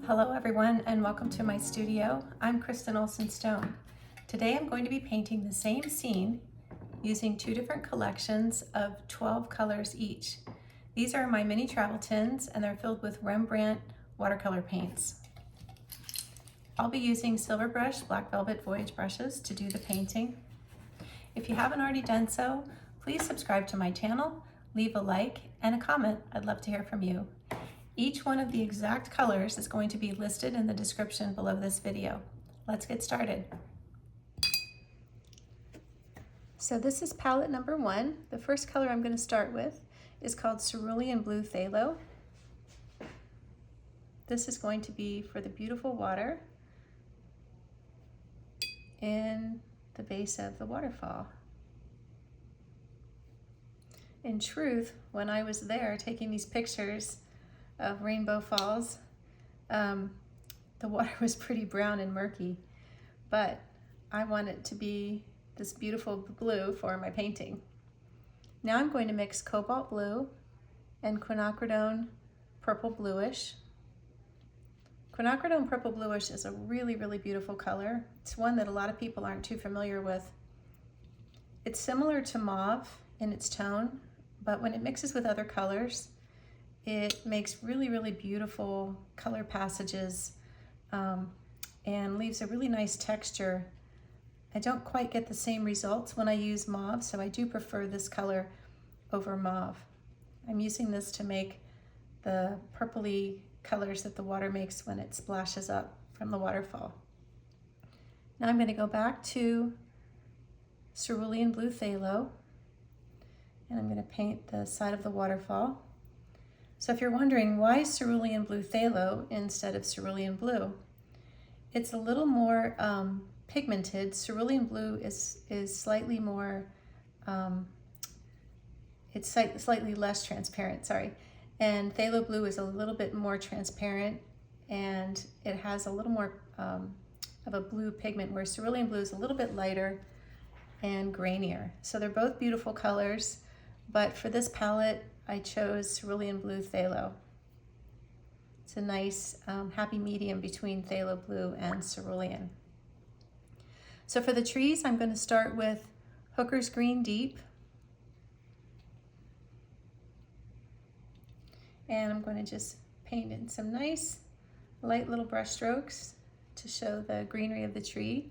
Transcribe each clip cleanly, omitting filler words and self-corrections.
Hello everyone and welcome to my studio. I'm Kristen Olson Stone. Today I'm going to be painting the same scene using two different collections of 12 colors each. These are my mini travel tins and they're filled with Rembrandt watercolor paints. I'll be using Silverbrush Black Velvet Voyage brushes to do the painting. If you haven't already done so, please subscribe to my channel, leave a like and a comment. I'd love to hear from you. Each one of the exact colors is going to be listed in the description below this video. Let's get started. So this is palette number 1. The first color I'm going to start with is called Cerulean Blue Phthalo. This is going to be for the beautiful water in the base of the waterfall. In truth, when I was there taking these pictures of Rainbow Falls, the water was pretty brown and murky, but I want it to be this beautiful blue for my painting. Now I'm going to mix Cobalt blue and Quinacridone purple bluish. Quinacridone purple bluish is a really beautiful color. It's one that a lot of people aren't too familiar with. It's similar to mauve in its tone, but when it mixes with other colors, it makes really beautiful color passages and leaves a really nice texture. I don't quite get the same results when I use mauve, so I do prefer this color over mauve. I'm using this to make the purpley colors that the water makes when it splashes up from the waterfall. Now I'm going to go back to Cerulean Blue Phthalo and I'm going to paint the side of the waterfall. So if you're wondering why Cerulean Blue Phthalo instead of Cerulean Blue, it's a little more pigmented. Cerulean Blue is slightly more, it's slightly less transparent, sorry. And Phthalo Blue is a little bit more transparent and it has a little more of a blue pigment, where Cerulean Blue is a little bit lighter and grainier. So they're both beautiful colors, but for this palette, I chose Cerulean Blue Phthalo. It's a nice happy medium between Phthalo Blue and Cerulean. So for the trees, I'm going to start with Hooker's Green Deep. And I'm going to just paint in some nice light little brush strokes to show the greenery of the tree.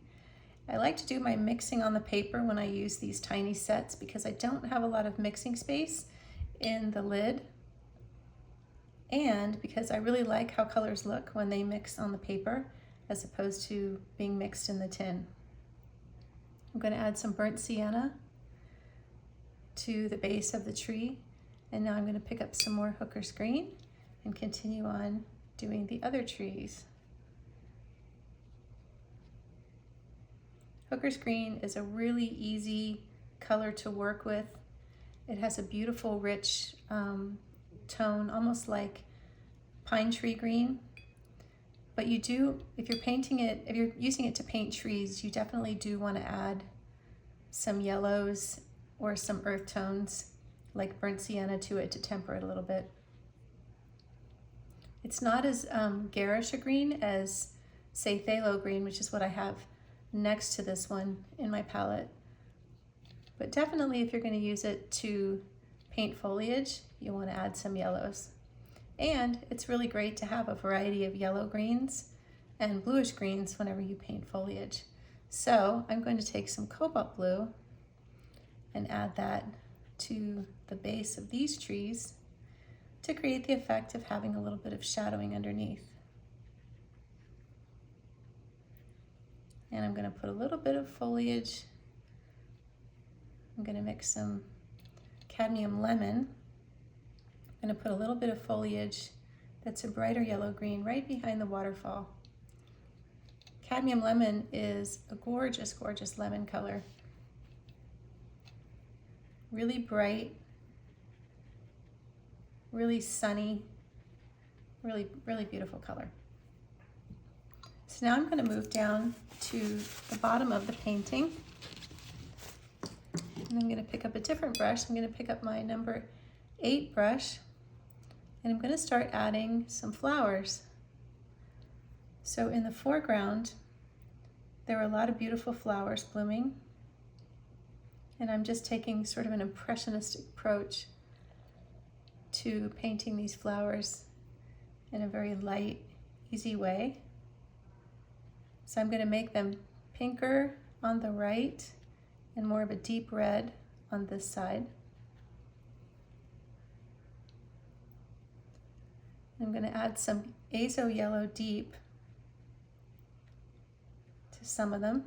I like to do my mixing on the paper when I use these tiny sets because I don't have a lot of mixing space in the lid, and because I really like how colors look when they mix on the paper as opposed to being mixed in the tin. I'm going to add some burnt sienna to the base of the tree, and now I'm going to pick up some more Hooker's Green and continue on doing the other trees. Hooker's Green is a really easy color to work with. It has a beautiful, rich tone, almost like pine tree green. But you do, if you're painting it, if you're using it to paint trees, you definitely do want to add some yellows or some earth tones, like burnt sienna, to it to temper it a little bit. It's not as garish a green as, say, Phthalo Green, which is what I have next to this one in my palette. But definitely if you're going to use it to paint foliage, you want to add some yellows. And it's really great to have a variety of yellow greens and bluish greens whenever you paint foliage. So I'm going to take some Cobalt blue and add that to the base of these trees to create the effect of having a little bit of shadowing underneath. And I'm going to put a little bit of foliage. I'm going to mix some cadmium lemon. I'm going to put a little bit of foliage that's a brighter yellow green right behind the waterfall. Cadmium lemon is a gorgeous lemon color. Really bright, really sunny, really beautiful color. So now I'm going to move down to the bottom of the painting. And I'm going to pick up a different brush. I'm going to pick up my number 8 brush, and I'm going to start adding some flowers. So in the foreground, there are a lot of beautiful flowers blooming, and I'm just taking sort of an impressionistic approach to painting these flowers in a very light, easy way. So I'm going to make them pinker on the right and more of a deep red on this side. I'm going to add some azo yellow deep to some of them,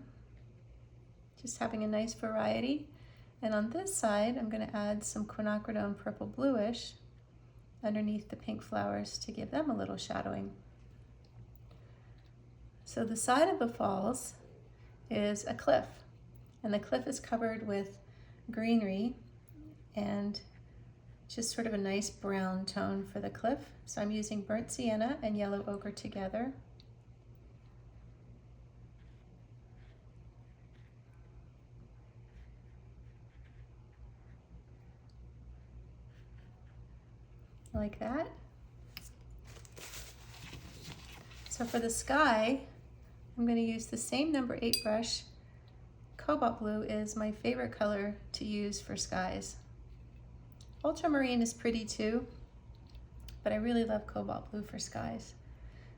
just having a nice variety. And on this side, I'm going to add some Quinacridone purple bluish underneath the pink flowers to give them a little shadowing. So the side of the falls is a cliff, and the cliff is covered with greenery and just sort of a nice brown tone for the cliff. So I'm using burnt sienna and yellow ochre together. Like that. So for the sky, I'm going to use the same number 8 brush. Cobalt blue is my favorite color to use for skies. Ultramarine is pretty too, but I really love cobalt blue for skies.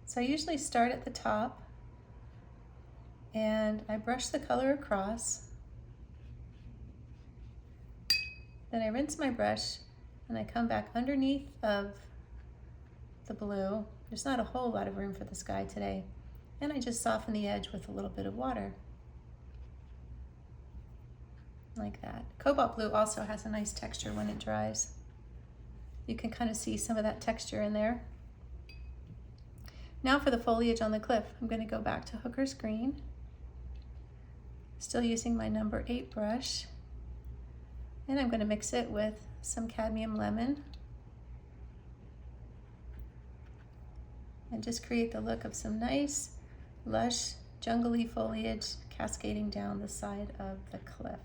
So I usually start at the top and I brush the color across. Then I rinse my brush and I come back underneath of the blue. There's not a whole lot of room for the sky today. And I just soften the edge with a little bit of water. Like that. Cobalt blue also has a nice texture when it dries. You can kind of see some of that texture in there. Now for the foliage on the cliff, I'm going to go back to Hooker's Green. Still using my number 8 brush. And I'm going to mix it with some Cadmium lemon. And just create the look of some nice, lush, jungly foliage cascading down the side of the cliff.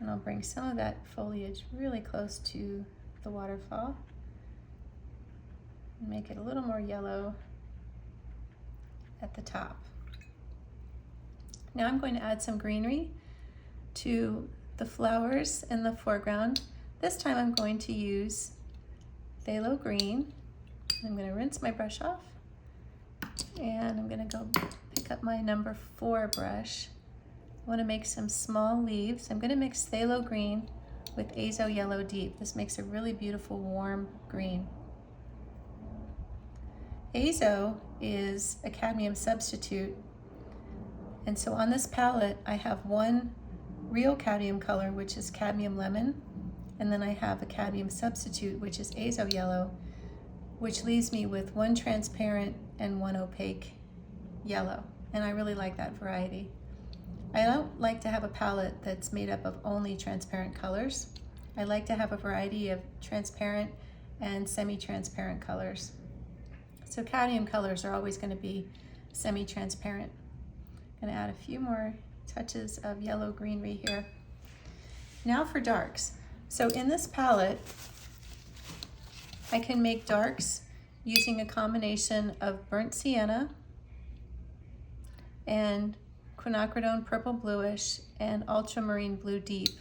And I'll bring some of that foliage really close to the waterfall and make it a little more yellow at the top. Now I'm going to add some greenery to the flowers in the foreground. This time I'm going to use Pthalo green. I'm going to rinse my brush off and I'm going to go pick up my number 4 brush. I want to make some small leaves. I'm going to mix Pthalo green with azo yellow deep. This makes a really beautiful warm green. Azo is a cadmium substitute, and so on this palette I have one real cadmium color, which is cadmium lemon, and then I have a cadmium substitute, which is azo yellow, which leaves me with one transparent and one opaque yellow, and I really like that variety. I don't like to have a palette that's made up of only transparent colors. I like to have a variety of transparent and semi-transparent colors. So cadmium colors are always going to be semi-transparent. I'm going to add a few more touches of yellow greenery here. Now for darks. So in this palette, I can make darks using a combination of burnt sienna and Quinacridone purple bluish and ultramarine blue deep.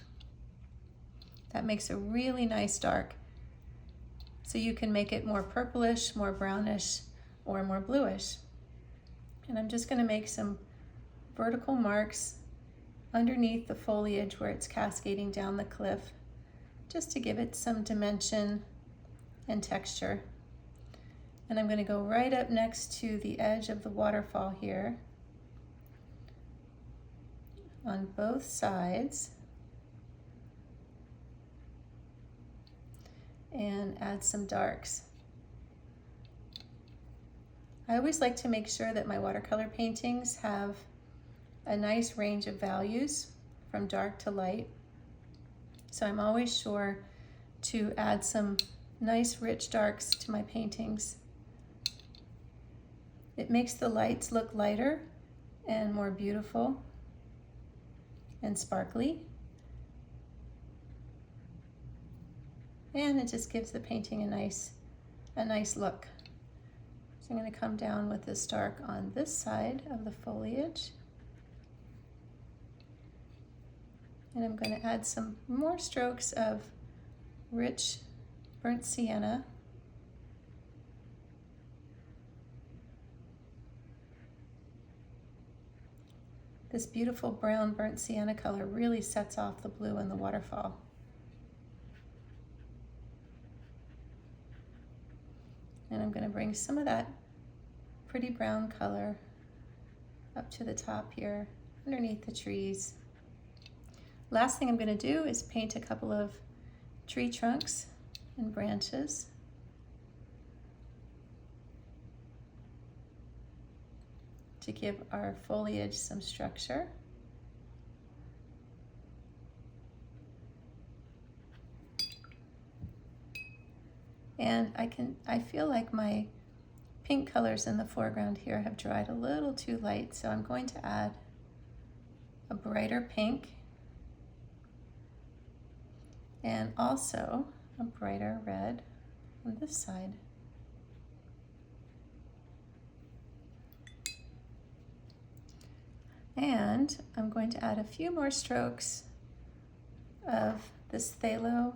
That makes a really nice dark. So you can make it more purplish, more brownish, or more bluish. And I'm just going to make some vertical marks underneath the foliage where it's cascading down the cliff, just to give it some dimension and texture. And I'm going to go right up next to the edge of the waterfall here on both sides and add some darks. I always like to make sure that my watercolor paintings have a nice range of values from dark to light. So I'm always sure to add some nice rich darks to my paintings. It makes the lights look lighter and more beautiful and sparkly. And it just gives the painting a nice look. I'm going to come down with this dark on this side of the foliage. And I'm going to add some more strokes of rich burnt sienna. This beautiful brown burnt sienna color really sets off the blue in the waterfall. And I'm going to bring some of that pretty brown color up to the top here, underneath the trees. Last thing I'm going to do is paint a couple of tree trunks and branches. To give our foliage some structure. And I feel like my pink colors in the foreground here have dried a little too light, so I'm going to add a brighter pink and also a brighter red on this side. And I'm going to add a few more strokes of this Pthalo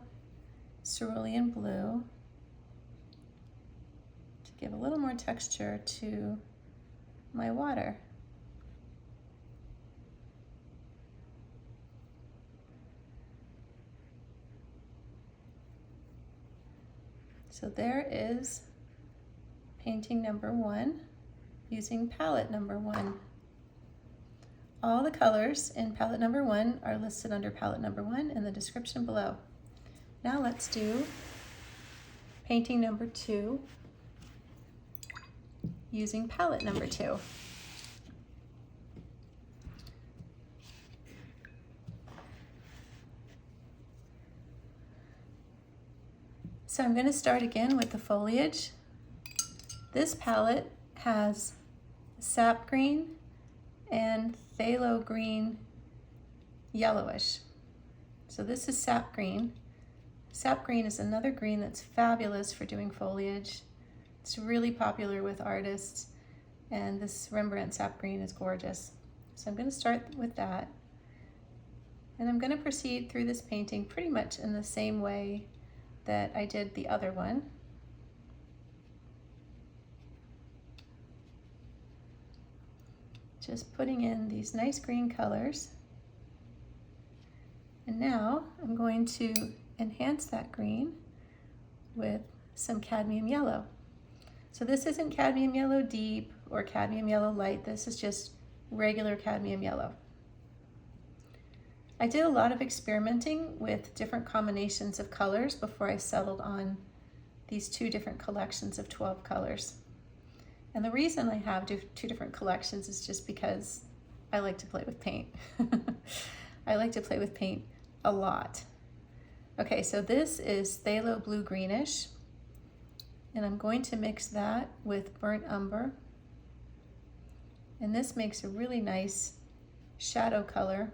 Cerulean blue to give a little more texture to my water. So there is painting number 1 using palette number 1. All the colors in palette number 1 are listed under palette number 1 in the description below. Now let's do painting number 2 using palette number 2. So I'm going to start again with the foliage. This palette has sap green and phthalo green yellowish. So this is sap green. Sap green is another green that's fabulous for doing foliage. It's really popular with artists, and this Rembrandt sap green is gorgeous. So I'm going to start with that. And I'm going to proceed through this painting pretty much in the same way that I did the other one. Just putting in these nice green colors. And now I'm going to enhance that green with some cadmium yellow. So this isn't cadmium yellow deep or cadmium yellow light, this is just regular cadmium yellow. I did a lot of experimenting with different combinations of colors before I settled on these 2 different collections of 12 colors. And the reason I have 2 different collections is just because I like to play with paint. I like to play with paint a lot. Okay, so this is Pthalo blue greenish, and I'm going to mix that with burnt umber. And this makes a really nice shadow color.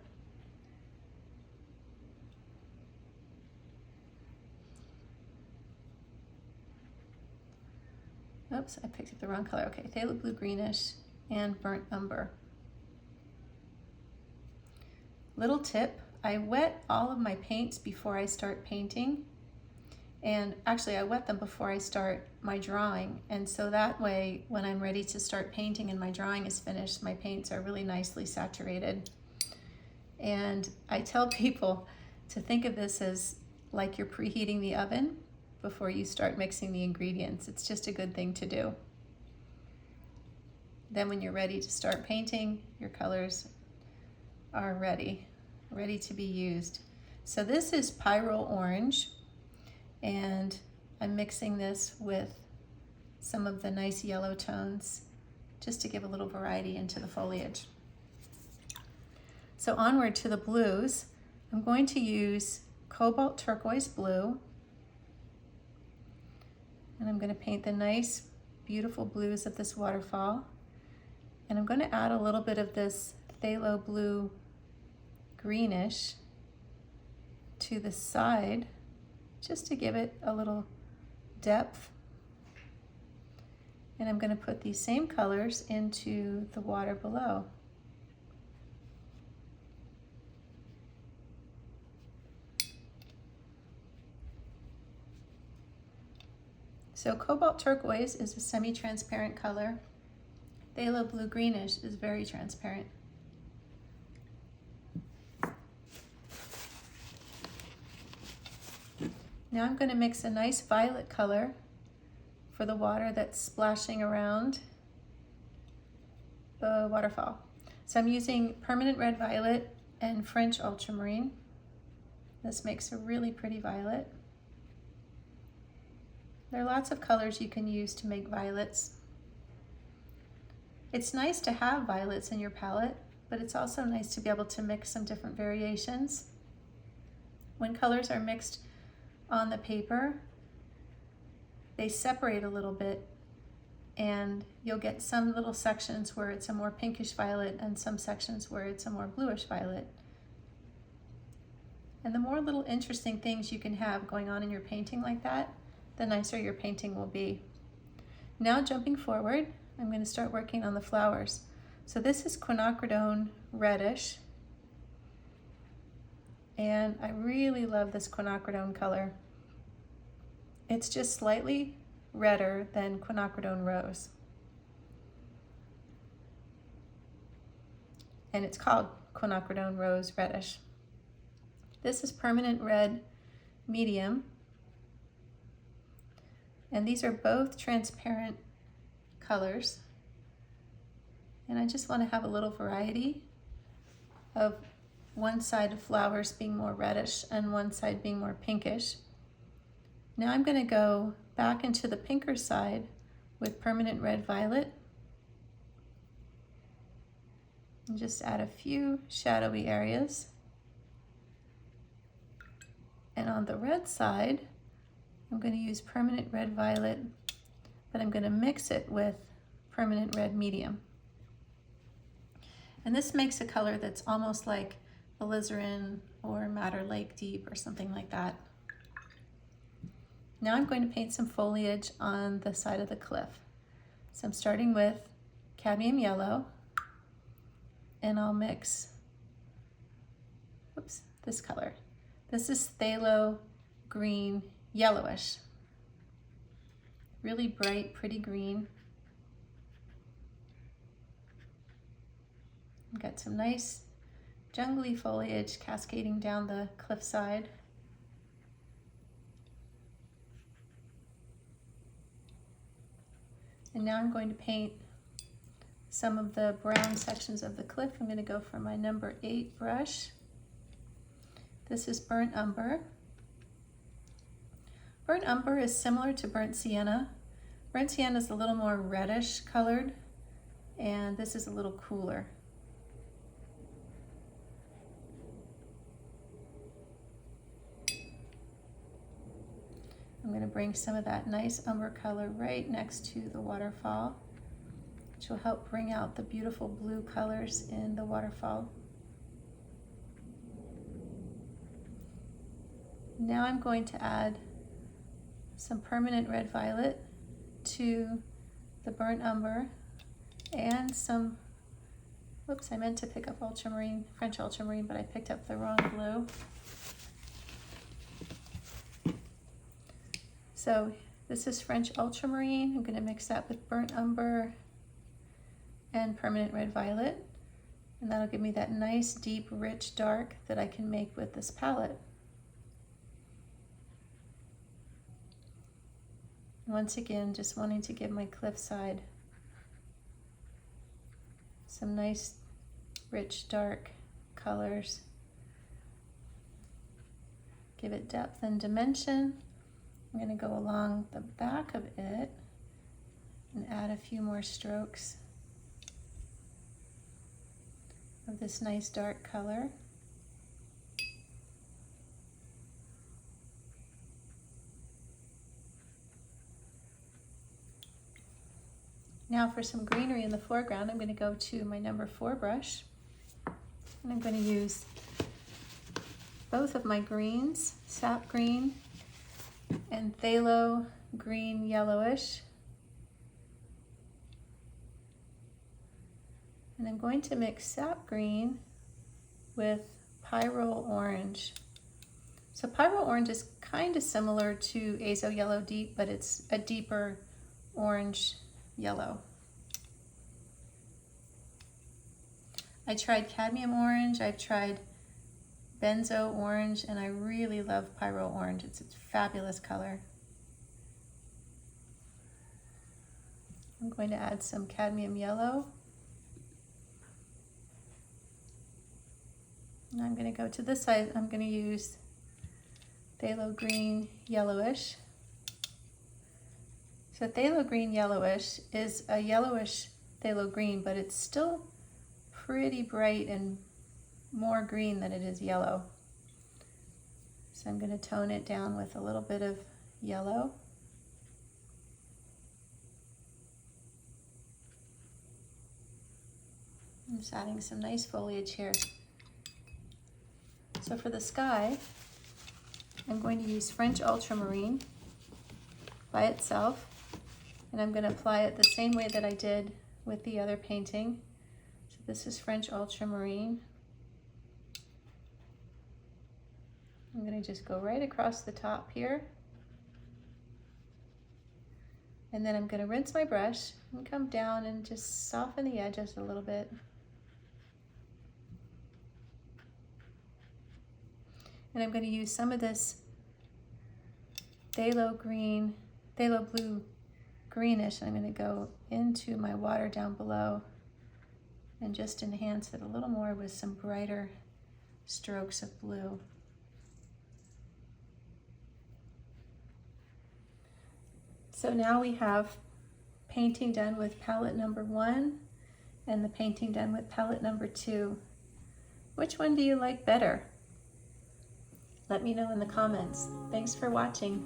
Oops, I picked up the wrong color. Okay, Pthalo blue greenish and burnt umber. Little tip, I wet all of my paints before I start painting. And actually I wet them before I start my drawing. And so that way, when I'm ready to start painting and my drawing is finished, my paints are really nicely saturated. And I tell people to think of this as like you're preheating the oven before you start mixing the ingredients. It's just a good thing to do. Then when you're ready to start painting, your colors are ready to be used. So this is Pyrole orange, and I'm mixing this with some of the nice yellow tones just to give a little variety into the foliage. So onward to the blues, I'm going to use Cobalt turquoise blue, and I'm going to paint the nice, beautiful blues of this waterfall. And I'm going to add a little bit of this phthalo blue greenish to the side, just to give it a little depth. And I'm going to put these same colors into the water below. So Cobalt turquoise is a semi-transparent color. Phthalo blue greenish is very transparent. Now I'm going to mix a nice violet color for the water that's splashing around the waterfall. So I'm using permanent red violet and French ultramarine. This makes a really pretty violet. There are lots of colors you can use to make violets. It's nice to have violets in your palette, but it's also nice to be able to mix some different variations. When colors are mixed on the paper, they separate a little bit, and you'll get some little sections where it's a more pinkish violet and some sections where it's a more bluish violet. And the more little interesting things you can have going on in your painting like that, the nicer your painting will be. Now jumping forward, I'm going to start working on the flowers. So this is Quinacridone reddish, and I really love this quinacridone color. It's just slightly redder than quinacridone rose. And it's called quinacridone rose reddish. This is permanent red medium. And these are both transparent colors. And I just want to have a little variety of one side of flowers being more reddish and one side being more pinkish. Now I'm going to go back into the pinker side with permanent red violet and just add a few shadowy areas. And on the red side, I'm going to use permanent red violet, but I'm going to mix it with permanent red medium. And this makes a color that's almost like alizarin or Madder Lake Deep or something like that. Now I'm going to paint some foliage on the side of the cliff. So I'm starting with cadmium yellow, and I'll mix, this color. This is phthalo green yellowish. Really bright, pretty green. We've got some nice jungly foliage cascading down the cliffside. And now I'm going to paint some of the brown sections of the cliff. I'm going to go for my number 8 brush. This is burnt umber. Burnt umber is similar to burnt sienna. Burnt sienna is a little more reddish colored, and this is a little cooler. I'm going to bring some of that nice umber color right next to the waterfall, which will help bring out the beautiful blue colors in the waterfall. Now I'm going to add some permanent red violet to the burnt umber and some, I meant to pick up ultramarine, French ultramarine, but I picked up the wrong blue. So this is French ultramarine. I'm going to mix that with burnt umber and permanent red violet, and that'll give me that nice deep rich dark that I can make with this palette. Once again, just wanting to give my cliffside some nice rich dark colors. Give it depth and dimension. I'm going to go along the back of it and add a few more strokes of this nice dark color. Now for some greenery in the foreground, I'm going to go to my number 4 brush, and I'm going to use both of my greens, sap green and phthalo green yellowish, And I'm going to mix sap green with Pyrole orange. So Pyrole orange is kind of similar to Azo Yellow Deep, but it's a deeper orange yellow. I tried Cadmium orange, I've tried Benzo orange, and I really love Pyrole orange. It's a fabulous color. I'm going to add some Cadmium yellow. And I'm going to go to this side. I'm going to use Phthalo green yellowish. So Phthalo green yellowish is a yellowish phthalo green, but it's still pretty bright and more green than it is yellow. So I'm going to tone it down with a little bit of yellow. I'm just adding some nice foliage here. So for the sky, I'm going to use French Ultramarine by itself, and I'm going to apply it the same way that I did with the other painting. So this is French Ultramarine. I'm going to just go right across the top here. And then I'm going to rinse my brush and come down and just soften the edges a little bit. And I'm going to use some of this phthalo blue greenish, and I'm going to go into my water down below and just enhance it a little more with some brighter strokes of blue. So now we have painting done with palette number 1 and the painting done with palette number 2. Which one do you like better? Let me know in the comments. Thanks for watching.